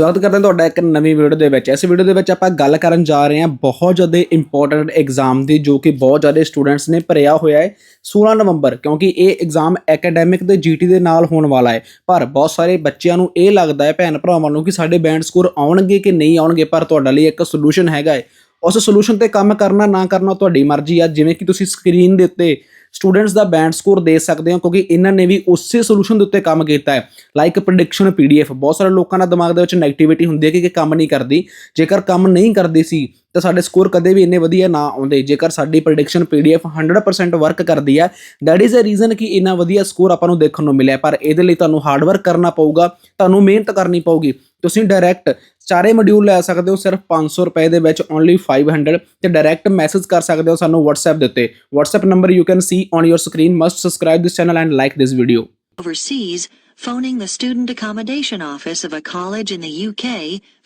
स्वागत करते हैं ਤੁਹਾਡਾ ਇੱਕ ਨਵੀਂ ਵੀਡੀਓ ਦੇ ਵਿੱਚ। ਇਸ ਵੀਡੀਓ ਦੇ ਵਿੱਚ ਆਪਾਂ ਗੱਲ ਕਰਨ ਜਾ ਰਹੇ ਹਾਂ ਬਹੁਤ ਜ਼ਿਆਦਾ ਇੰਪੋਰਟੈਂਟ ਐਗਜ਼ਾਮ ਦੀ, ਜੋ ਕਿ ਬਹੁਤ ਜ਼ਿਆਦਾ ਸਟੂਡੈਂਟਸ ਨੇ ਭਰਿਆ ਹੋਇਆ ਹੈ 16 ਨਵੰਬਰ, ਕਿਉਂਕਿ ਇਹ ਐਗਜ਼ਾਮ ਐਕੈਡੈਮਿਕ ਤੇ ਜੀਟੀ ਦੇ ਨਾਲ ਹੋਣ ਵਾਲਾ ਹੈ। ਪਰ ਬਹੁਤ ਸਾਰੇ ਬੱਚਿਆਂ ਨੂੰ ਇਹ ਲੱਗਦਾ ਹੈ, ਭੈਣ ਭਰਾਵਾਂ ਨੂੰ, ਕਿ ਸਾਡੇ ਬੈਂਡ ਸਕੋਰ ਆਉਣਗੇ ਕਿ ਨਹੀਂ ਆਉਣਗੇ। ਪਰ ਤੁਹਾਡੇ ਲਈ ਇੱਕ ਸੋਲੂਸ਼ਨ ਹੈਗਾ ਹੈ। ਉਸ ਸੋਲੂਸ਼ਨ ਤੇ ਕੰਮ ਕਰਨਾ ਨਾ ਕਰਨਾ ਤੁਹਾਡੀ ਮਰਜ਼ੀ ਆ। ਜਿਵੇਂ ਕਿ ਤੁਸੀਂ ਸਕਰੀਨ ਦੇ ਉੱਤੇ ਸਟੂਡੈਂਟਸ ਦਾ ਬੈਂਡ ਸਕੋਰ ਦੇ ਸਕਦੇ ਹੋ, ਕਿਉਂਕਿ ਇਹਨਾਂ ਨੇ ਵੀ ਉਸੇ ਸੋਲੂਸ਼ਨ ਦੇ ਉੱਤੇ ਕੰਮ ਕੀਤਾ ਹੈ। Like prediction PDF। ਬਹੁਤ ਸਾਰੇ ਲੋਕਾਂ ਦਾ ਦਿਮਾਗ ਦੇ ਵਿੱਚ ਨੈਗੇਟਿਵਿਟੀ ਹੁੰਦੀ ਹੈ ਕਿ ਕੰਮ ਨਹੀਂ ਕਰਦੀ। ਜੇਕਰ ਕੰਮ ਨਹੀਂ ਕਰਦੀ ਸੀ ਤਾਂ ਸਾਡੇ ਸਕੋਰ ਕਦੇ ਵੀ ਇੰਨੇ ਵਧੀਆ ਨਾ ਆਉਂਦੇ। ਜੇਕਰ ਸਾਡੀ ਪ੍ਰੈਡਿਕਸ਼ਨ PDF 100% ਵਰਕ ਕਰਦੀ ਹੈ, ਦੈਟ ਇਜ਼ ਅ ਰੀਜ਼ਨ ਕਿ ਇੰਨਾ ਵਧੀਆ ਸਕੋਰ ਆਪਾਂ ਨੂੰ ਦੇਖਣ ਨੂੰ ਮਿਲਿਆ। ਪਰ ਇਹਦੇ ਲਈ ਤੁਹਾਨੂੰ ਹਾਰਡ ਵਰਕ ਕਰਨਾ ਪਊਗਾ, ਤੁਹਾਨੂੰ ਮਿਹਨਤ ਕਰਨੀ ਪਊਗੀ। ਤੁਸੀਂ ਡਾਇਰੈਕਟ ਚਾਰੇ ਮੋਡਿਊਲ ਲੈ ਸਕਦੇ ਹੋ ਸਿਰਫ 500 ਰੁਪਏ ਦੇ ਵਿੱਚ, ਓਨਲੀ 500, ਤੇ ਡਾਇਰੈਕਟ ਮੈਸੇਜ ਕਰ ਸਕਦੇ ਹੋ ਸਾਨੂੰ WhatsApp ਦੇ ਉੱਤੇ। WhatsApp number you can see on your screen. Must subscribe this channel and like this video. Overseas, phoning the student accommodation office of a college in the UK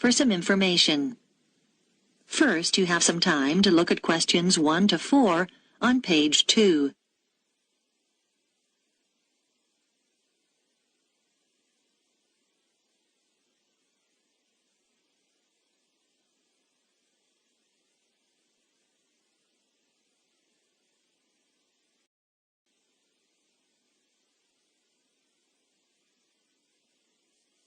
for some information. First, you have some time to look at questions 1 to 4 on page 2.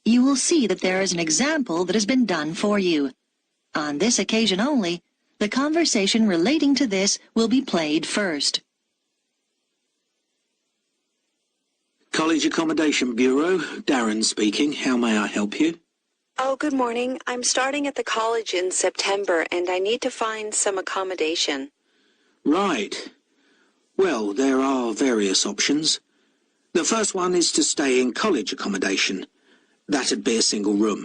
You will see that there is an example that has been done for you. On this occasion only, the conversation relating to this will be played first. College Accommodation Bureau, Darren speaking. How may I help you? Oh, good morning. I'm starting at the college in September and I need to find some accommodation. Right. Well, there are various options. The first one is to stay in college accommodation. That'd be a single room.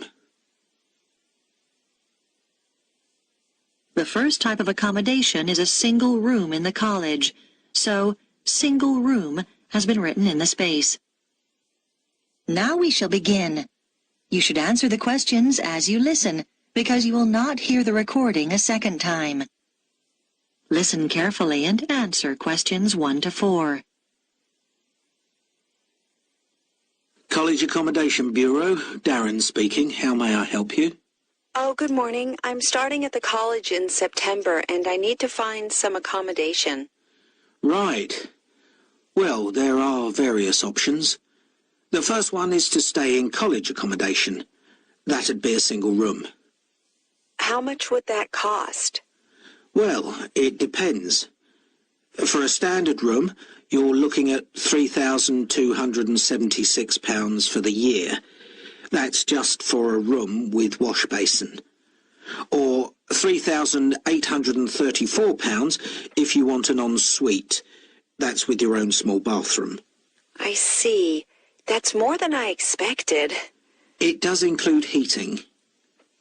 The first type of accommodation is a single room in the college, so single room has been written in the space. Now we shall begin. You should answer the questions as you listen, because you will not hear the recording a second time. Listen carefully and answer questions 1 to 4. College Accommodation Bureau, Darren speaking. How may I help you? Oh, good morning. I'm starting at the college in September and I need to find some accommodation. Right. Well, there are various options. The first one is to stay in college accommodation. That'd be a single room. How much would that cost? Well, it depends. For a standard room, you're looking at £3,276 for the year. That's just for a room with wash basin. Or £3,834 if you want an ensuite. That's with your own small bathroom. I see. That's more than I expected. It does include heating.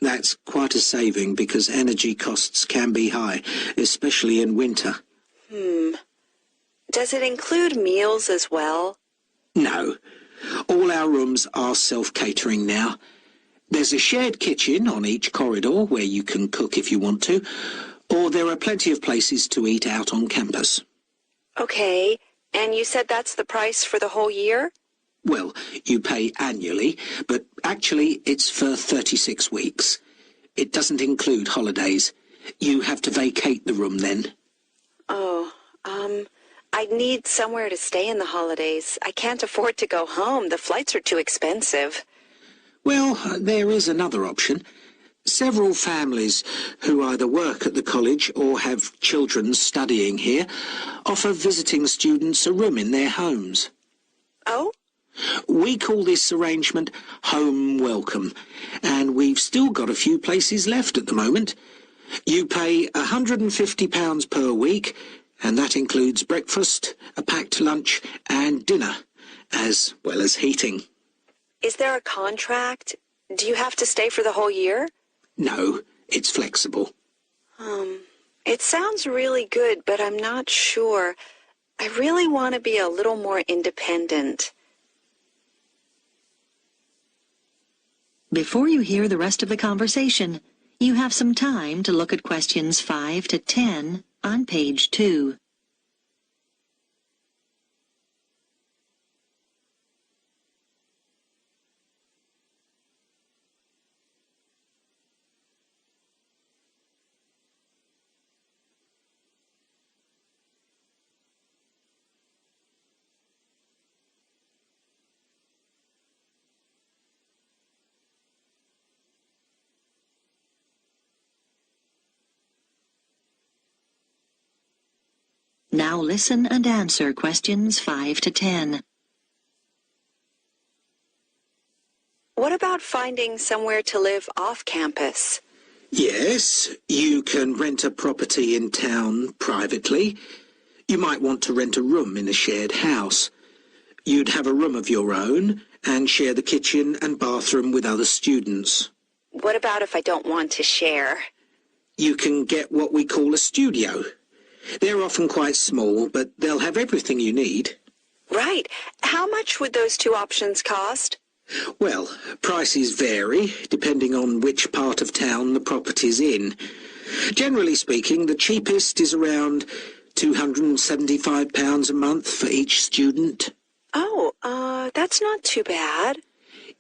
That's quite a saving because energy costs can be high, especially in winter. Does it include meals as well? No. All our rooms are self-catering now. There's a shared kitchen on each corridor where you can cook if you want to, or there are plenty of places to eat out on campus. Okay. And you said that's the price for the whole year? Well, you pay annually, but actually it's for 36 weeks. It doesn't include holidays. You have to vacate the room then. Oh, I'd need somewhere to stay in the holidays. I can't afford to go home. The flights are too expensive. Well, there is another option. Several families who either work at the college or have children studying here offer visiting students a room in their homes. Oh? We call this arrangement home welcome, and we've still got a few places left at the moment. You pay £150 per week, and that includes breakfast, a packed lunch, and dinner, as well as heating. Is there a contract? Do you have to stay for the whole year? No, it's flexible. It sounds really good, but I'm not sure. I really want to be a little more independent. Before you hear the rest of the conversation, you have some time to look at questions 5 to 10 on page 2. Now listen and answer questions 5 to 10. What about finding somewhere to live off campus? Yes, you can rent a property in town privately. You might want to rent a room in a shared house. You'd have a room of your own and share the kitchen and bathroom with other students. What about if I don't want to share? You can get what we call a studio. They're often quite small, but they'll have everything you need. Right. How much would those two options cost? Well, prices vary depending on which part of town the property's in. Generally speaking, the cheapest is around £275 a month for each student. Oh, that's not too bad.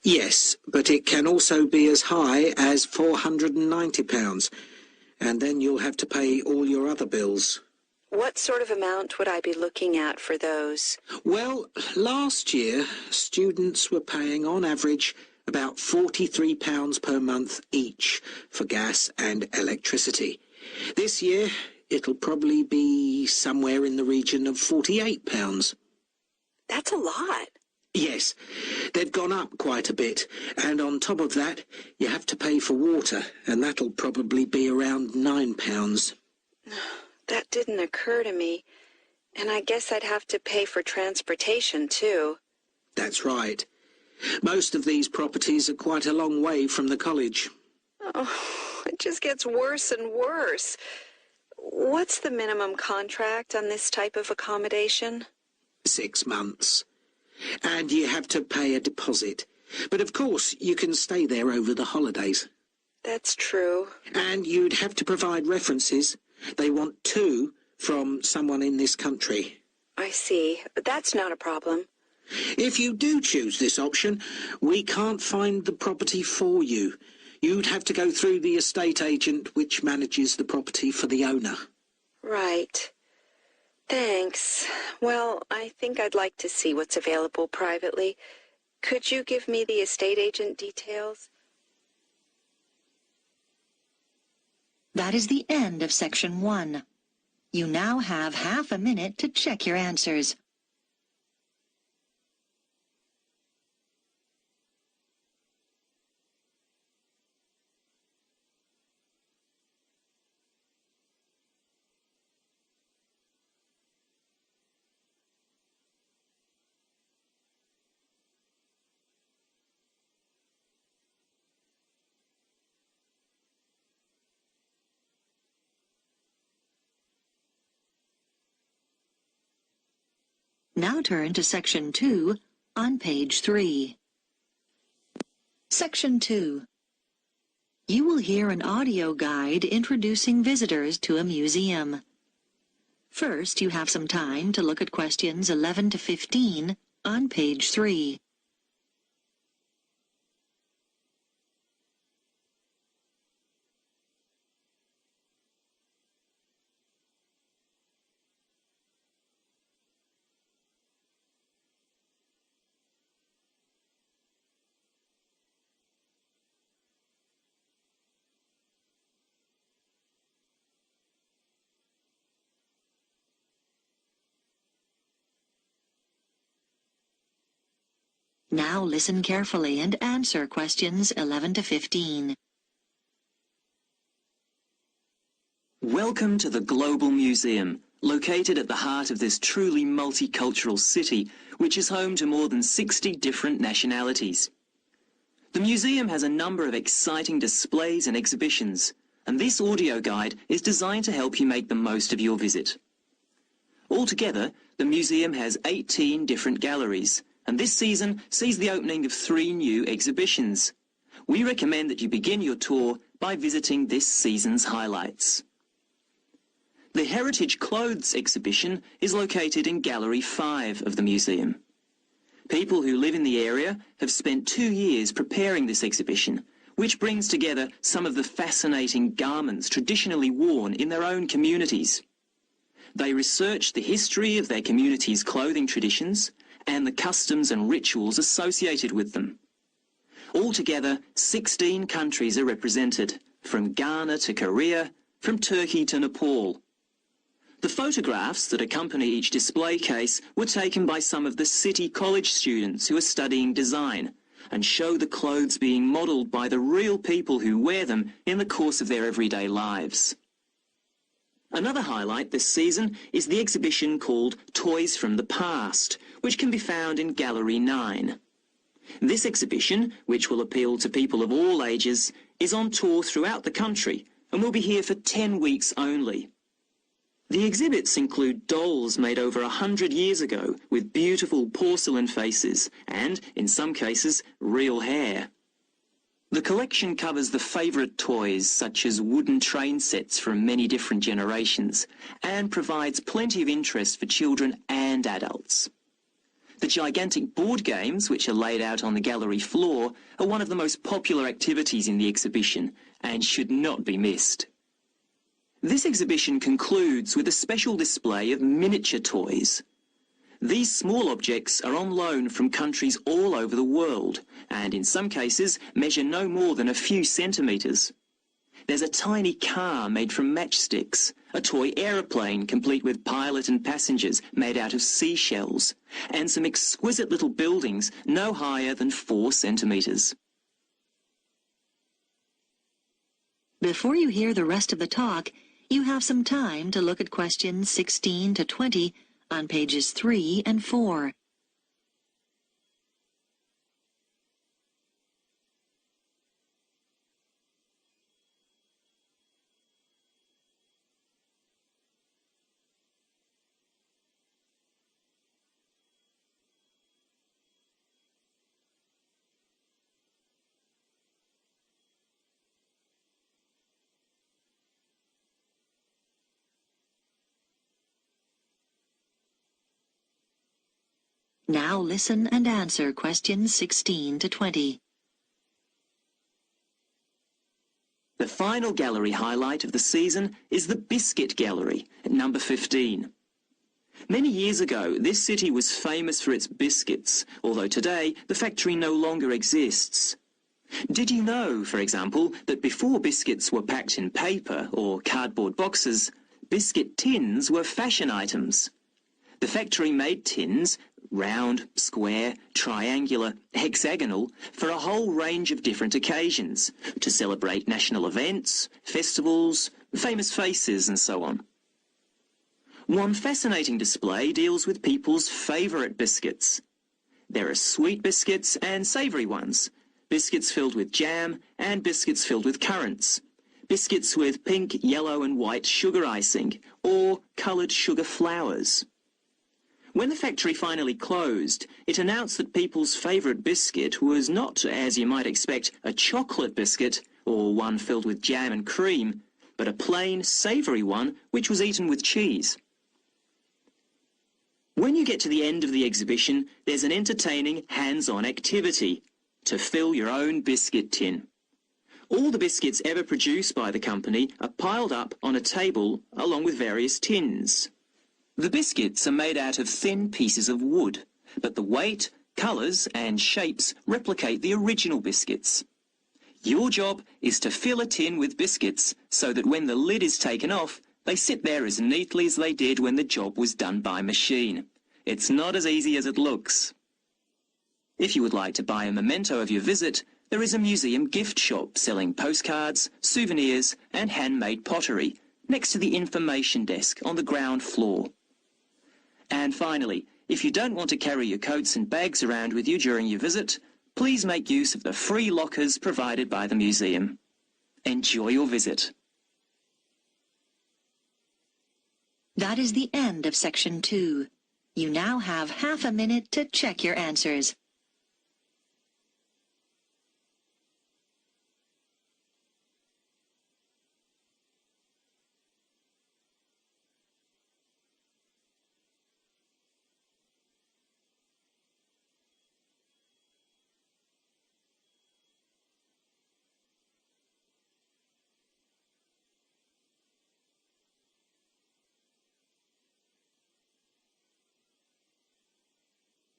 Yes, but it can also be as high as £490, and then you'll have to pay all your other bills. What sort of amount would I be looking at for those? Well, last year, students were paying on average about £43 per month each for gas and electricity. This year, it'll probably be somewhere in the region of £48. That's a lot. Yes, they've gone up quite a bit, and on top of that, you have to pay for water, and that'll probably be around £9. That didn't occur to me. And I guess I'd have to pay for transportation, too. That's right. Most of these properties are quite a long way from the college. Oh, it just gets worse and worse. What's the minimum contract on this type of accommodation? 6 months. And you have to pay a deposit. But of course, you can stay there over the holidays. That's true. And you'd have to provide references. They want 2 from someone in this country. I see. But that's not a problem. If you do choose this option, we can't find the property for you. You'd have to go through the estate agent which manages the property for the owner. Right. Thanks. Well, I think I'd like to see what's available privately. Could you give me the estate agent details? That is the end of section 1. You now have half a minute to check your answers. Now turn to section 2 on page 3. Section 2. You will hear an audio guide introducing visitors to a museum. First, you have some time to look at questions 11 to 15 on page 3. Now listen carefully and answer questions 11 to 15. Welcome to the Global Museum, located at the heart of this truly multicultural city, which is home to more than 60 different nationalities. The museum has a number of exciting displays and exhibitions, and this audio guide is designed to help you make the most of your visit. Altogether, the museum has 18 different galleries, and this season sees the opening of 3 new exhibitions. We recommend that you begin your tour by visiting this season's highlights. The Heritage Clothes exhibition is located in Gallery 5 of the museum. People who live in the area have spent 2 years preparing this exhibition, which brings together some of the fascinating garments traditionally worn in their own communities. They researched the history of their community's clothing traditions and the customs and rituals associated with them. Altogether, 16 countries are represented, from Ghana to Korea, from Turkey to Nepal. The photographs that accompany each display case were taken by some of the City College students who are studying design and show the clothes being modelled by the real people who wear them in the course of their everyday lives. Another highlight this season is the exhibition called Toys from the Past, which can be found in Gallery 9. This exhibition, which will appeal to people of all ages, is on tour throughout the country and will be here for 10 weeks only. The exhibits include dolls made over 100 years ago with beautiful porcelain faces and, in some cases, real hair. The collection covers the favourite toys such as wooden train sets from many different generations and provides plenty of interest for children and adults. The gigantic board games, which are laid out on the gallery floor, are one of the most popular activities in the exhibition and should not be missed. This exhibition concludes with a special display of miniature toys. These small objects are on loan from countries all over the world and in some cases measure no more than a few centimetres. There's a tiny car made from matchsticks, a toy aeroplane complete with pilot and passengers made out of seashells, and some exquisite little buildings no higher than 4 centimetres. Before you hear the rest of the talk, you have some time to look at questions 16 to 20 on pages 3 and 4. Now listen and answer questions 16 to 20. The final gallery highlight of the season is the Biscuit Gallery at number 15. Many years ago, this city was famous for its biscuits, although today the factory no longer exists. Did you know, for example, that before biscuits were packed in paper or cardboard boxes, biscuit tins were fashion items? The factory made tins, round, square, triangular, hexagonal, for a whole range of different occasions, to celebrate national events, festivals, famous faces and so on. One fascinating display deals with people's favourite biscuits. There are sweet biscuits and savoury ones, biscuits filled with jam and biscuits filled with currants, biscuits with pink, yellow and white sugar icing, or coloured sugar flowers. When the factory finally closed, it announced that people's favourite biscuit was not, as you might expect, a chocolate biscuit or one filled with jam and cream, but a plain, savoury one which was eaten with cheese. When you get to the end of the exhibition, there's an entertaining hands-on activity to fill your own biscuit tin. All the biscuits ever produced by the company are piled up on a table along with various tins. The biscuits are made out of thin pieces of wood, but the weight, colours and shapes replicate the original biscuits. Your job is to fill a tin with biscuits so that when the lid is taken off, they sit there as neatly as they did when the job was done by machine. It's not as easy as it looks. If you would like to buy a memento of your visit, there is a museum gift shop selling postcards, souvenirs and handmade pottery next to the information desk on the ground floor. And finally, if you don't want to carry your coats and bags around with you during your visit, please make use of the free lockers provided by the museum. Enjoy your visit. That is the end of section 2. You now have half a minute to check your answers.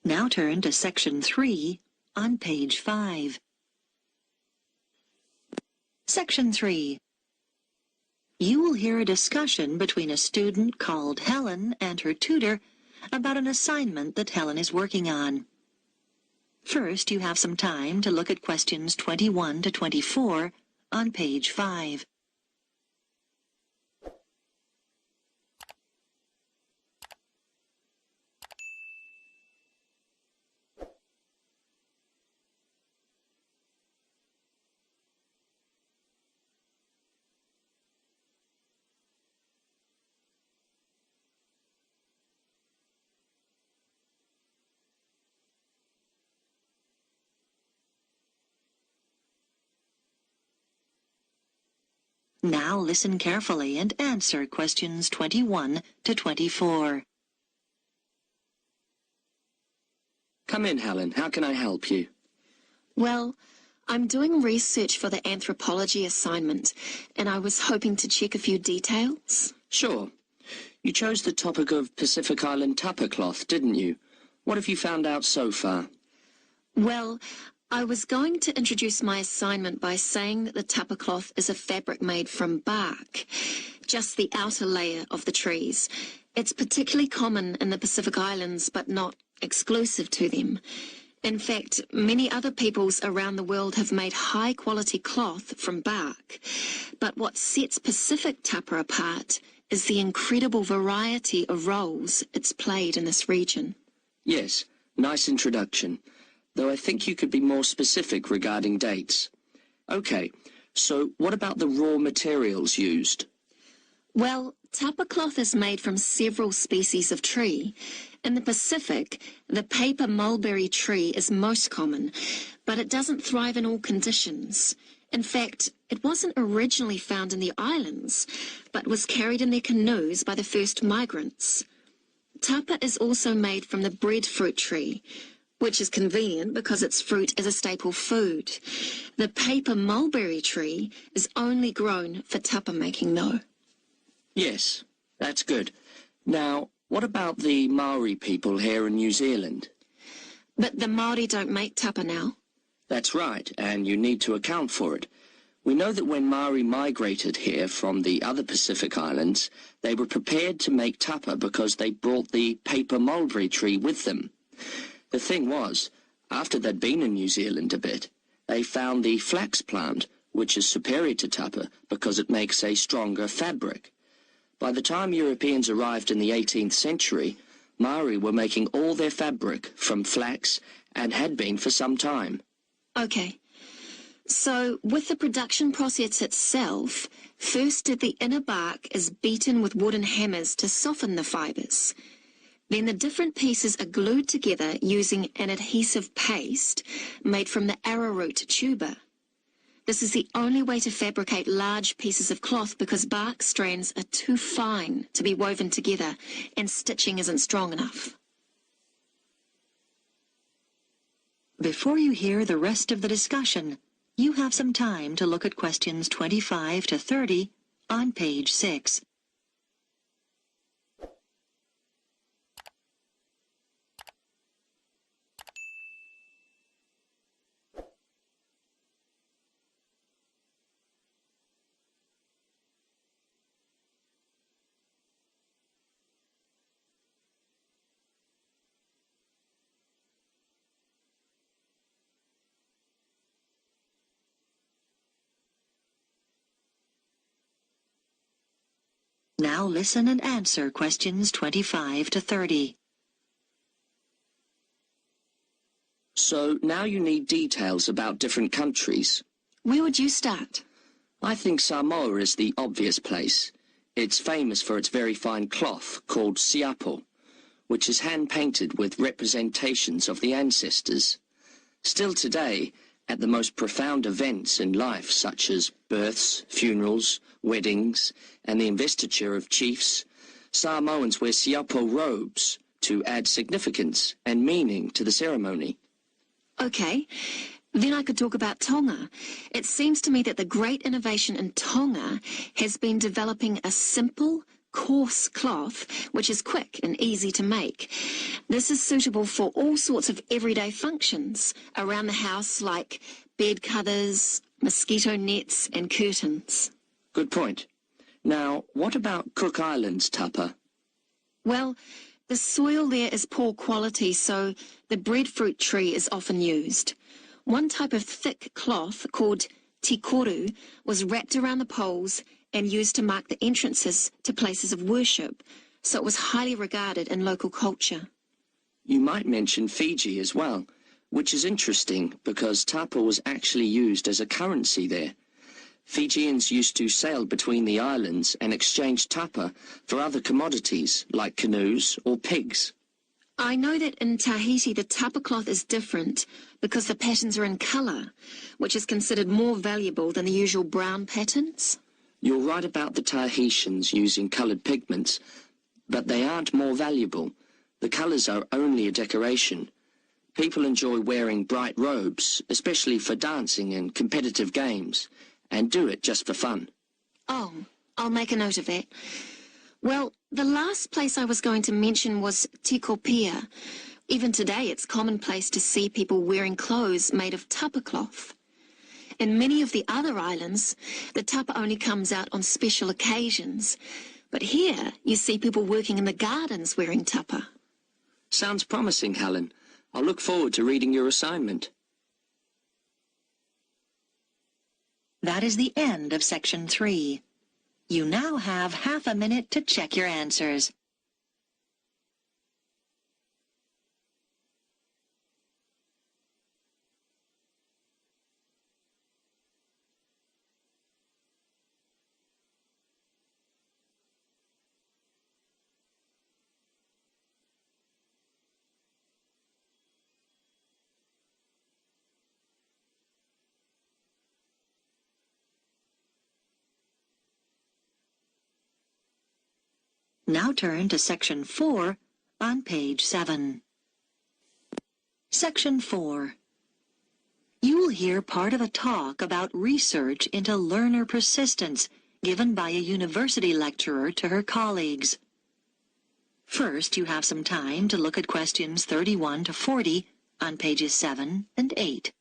Now turn to section 3 on page 5. Section 3. You will hear a discussion between a student called Helen and her tutor about an assignment that Helen is working on. First, you have some time to look at questions 21 to 24 on page 5. Now listen carefully and answer questions 21 to 24. Come in, Helen. How can I help you? Well, I'm doing research for the anthropology assignment, and I was hoping to check a few details. Sure. You chose the topic of Pacific Island tapa cloth, didn't you? What have you found out so far? Well, I was going to introduce my assignment by saying that the tapa cloth is a fabric made from bark, just the outer layer of the trees. It's particularly common in the Pacific Islands, but not exclusive to them. In fact, many other peoples around the world have made high-quality cloth from bark. But what sets Pacific tapa apart is the incredible variety of roles it's played in this region. Yes, nice introduction. Though I think you could be more specific regarding dates. Okay, so what about the raw materials used? Well, tapa cloth is made from several species of tree. In the Pacific, the paper mulberry tree is most common, but it doesn't thrive in all conditions. In fact, it wasn't originally found in the islands, but was carried in their canoes by the first migrants. Tapa is also made from the breadfruit tree, which is convenient because its fruit is a staple food. The paper mulberry tree is only grown for tapa making, though. Yes, that's good. Now, what about the Maori people here in New Zealand? But the Māori don't make tapa now. That's right, and you need to account for it. We know that when Maori migrated here from the other Pacific Islands, they were prepared to make tapa because they brought the paper mulberry tree with them. The thing was, after they'd been in New Zealand a bit, they found the flax plant, which is superior to tapa because it makes a stronger fabric. By the time Europeans arrived in the 18th century, Maori were making all their fabric from flax and had been for some time. Okay. So, with the production process itself, first the inner bark is beaten with wooden hammers to soften the fibres. Then the different pieces are glued together using an adhesive paste made from the arrowroot tuber. This is the only way to fabricate large pieces of cloth because bark strands are too fine to be woven together and stitching isn't strong enough. Before you hear the rest of the discussion, you have some time to look at questions 25 to 30 on page 6. Now listen and answer questions 25 to 30. So now you need details about different countries. Where would you start? I think Samoa is the obvious place. It's famous for its very fine cloth called siapo, which is hand-painted with representations of the ancestors. Still today, at the most profound events in life, such as births, funerals, weddings, and the investiture of chiefs, Samoans wear siapo robes to add significance and meaning to the ceremony. Okay, then I could talk about Tonga. It seems to me that the great innovation in Tonga has been developing a simple, coarse cloth which is quick and easy to make. This is suitable for all sorts of everyday functions around the house like bed covers, mosquito nets and curtains. Good point. Now, what about Cook Islands, Tapa? Well, the soil there is poor quality, so the breadfruit tree is often used. One type of thick cloth called tikoru was wrapped around the poles and used to mark the entrances to places of worship, so it was highly regarded in local culture. You might mention Fiji as well, which is interesting because tapa was actually used as a currency there. Fijians used to sail between the islands and exchange tapa for other commodities like canoes or pigs. I know that in Tahiti the tapa cloth is different because the patterns are in colour, which is considered more valuable than the usual brown patterns. You're right about the Tahitians using coloured pigments, but they aren't more valuable. The colours are only a decoration. People enjoy wearing bright robes, especially for dancing and competitive games, and do it just for fun. Oh, I'll make a note of that. Well, the last place I was going to mention was Tikopia. Even today it's commonplace to see people wearing clothes made of tapa cloth. In many of the other islands, the tapa only comes out on special occasions. But here, you see people working in the gardens wearing tapa. Sounds promising, Helen. I'll look forward to reading your assignment. That is the end of section 3. You now have half a minute to check your answers. Now turn to section 4 on page 7. Section 4. You will hear part of a talk about research into learner persistence given by a university lecturer to her colleagues. First, you have some time to look at questions 31 to 40 on pages 7 and 8.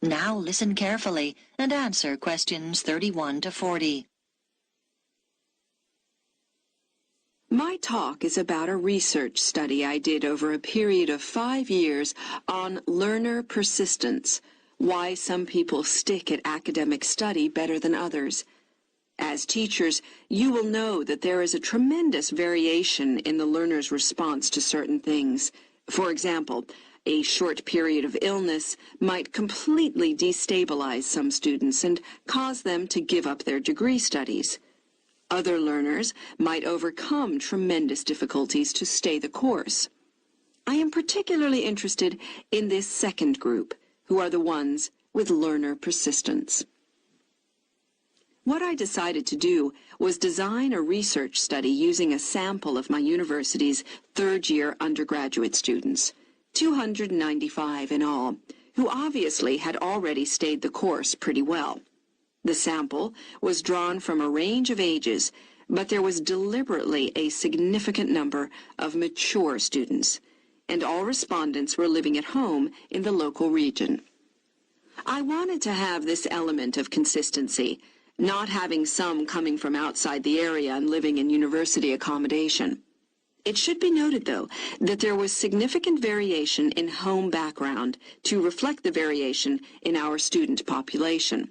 Now listen carefully and answer questions 31 to 40. My talk is about a research study I did over a period of 5 years on learner persistence, why some people stick at academic study better than others. As teachers, you will know that there is a tremendous variation in the learner's response to certain things. For example, a short period of illness might completely destabilize some students and cause them to give up their degree studies. Other learners might overcome tremendous difficulties to stay the course. I am particularly interested in this second group, who are the ones with learner persistence. What I decided to do was design a research study using a sample of my university's third-year undergraduate students, 295 in all, who obviously had already stayed the course pretty well. The sample was drawn from a range of ages, but there was deliberately a significant number of mature students, and all respondents were living at home in the local region. I wanted to have this element of consistency, not having some coming from outside the area and living in university accommodation. It should be noted, though, that there was significant variation in home background to reflect the variation in our student population.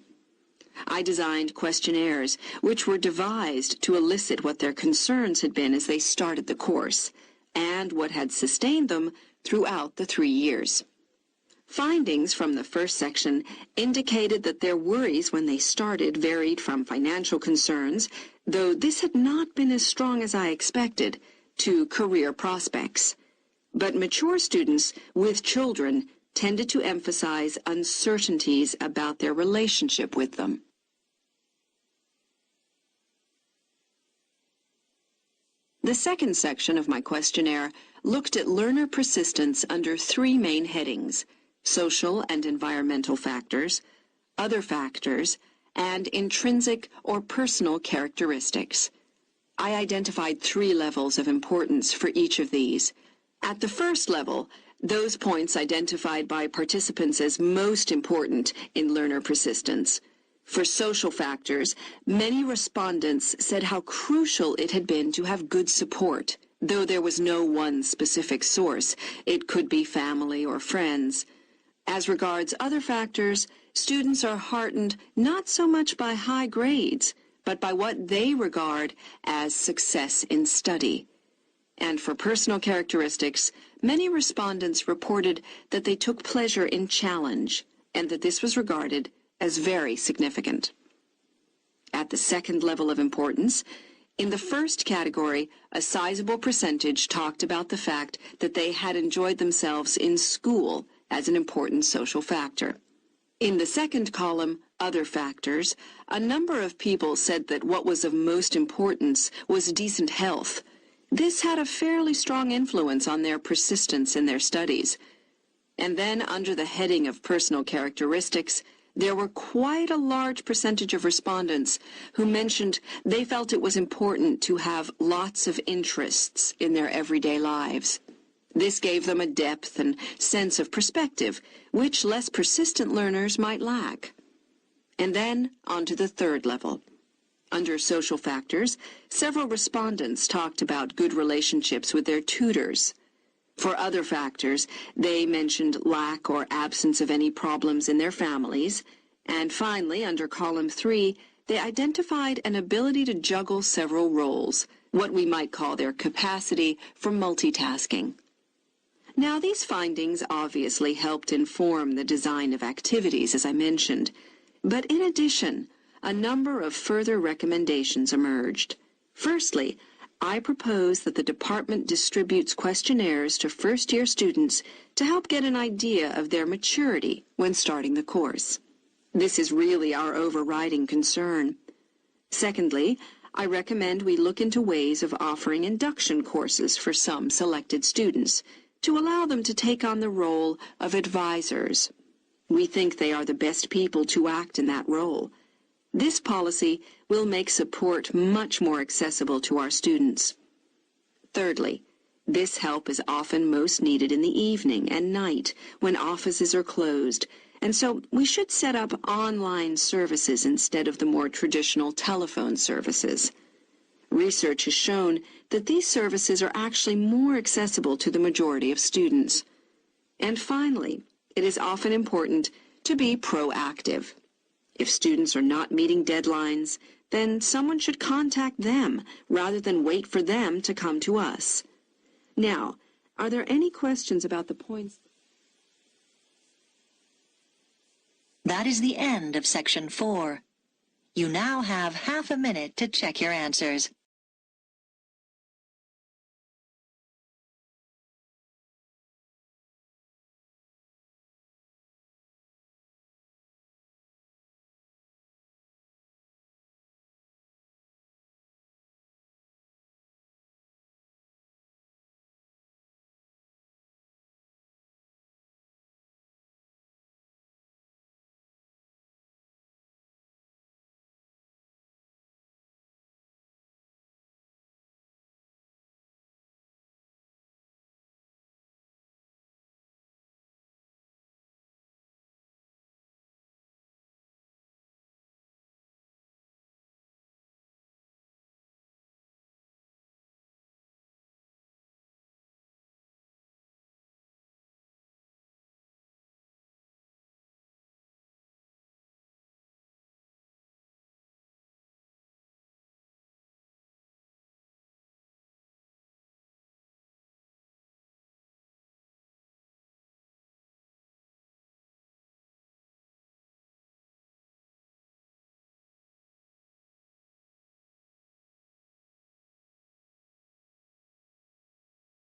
I designed questionnaires which were devised to elicit what their concerns had been as they started the course, and what had sustained them throughout the 3 years. Findings from the first section indicated that their worries when they started varied from financial concerns, though this had not been as strong as I expected, to career prospects. but mature students with children tended to emphasize uncertainties about their relationship with them. The second section of my questionnaire looked at learner persistence under three main headings: social and environmental factors, other factors, and intrinsic or personal characteristics. I identified three levels of importance for each of these. At the first level, those points identified by participants as most important in learner persistence. For social factors, many respondents said how crucial it had been to have good support. Though there was no one specific source, it could be family or friends. As regards other factors, students are heartened not so much by high grades, but by what they regard as success in study. And for personal characteristics, many respondents reported that they took pleasure in challenge, and that this was regarded as very significant. At the second level of importance, in the first category, a sizable percentage talked about the fact that they had enjoyed themselves in school as an important social factor. In the second column, other factors, a number of people said that what was of most importance was decent health. This had a fairly strong influence on their persistence in their studies. And then, under the heading of personal characteristics, there were quite a large percentage of respondents who mentioned they felt it was important to have lots of interests in their everyday lives. This gave them a depth and sense of perspective, which less persistent learners might lack. And then, on to the third level. Under social factors, several respondents talked about good relationships with their tutors. For other factors, they mentioned lack or absence of any problems in their families. And finally, under column 3, they identified an ability to juggle several roles, what we might call their capacity for multitasking. Now, these findings obviously helped inform the design of activities, as I mentioned. But in addition, a number of further recommendations emerged. Firstly, I propose that the department distributes questionnaires to first-year students to help get an idea of their maturity when starting the course. This is really our overriding concern. Secondly, I recommend we look into ways of offering induction courses for some selected students to allow them to take on the role of advisors. We think they are the best people to act in that role. This policy will make support much more accessible to our students. Thirdly, this help is often most needed in the evening and night when offices are closed, and so we should set up online services instead of the more traditional telephone services. Research has shown that these services are actually more accessible to the majority of students. And finally, it is often important to be proactive. If students are not meeting deadlines, then someone should contact them rather than wait for them to come to us. Now, are there any questions about the points? That is the end of section 4. You now have half a minute to check your answers.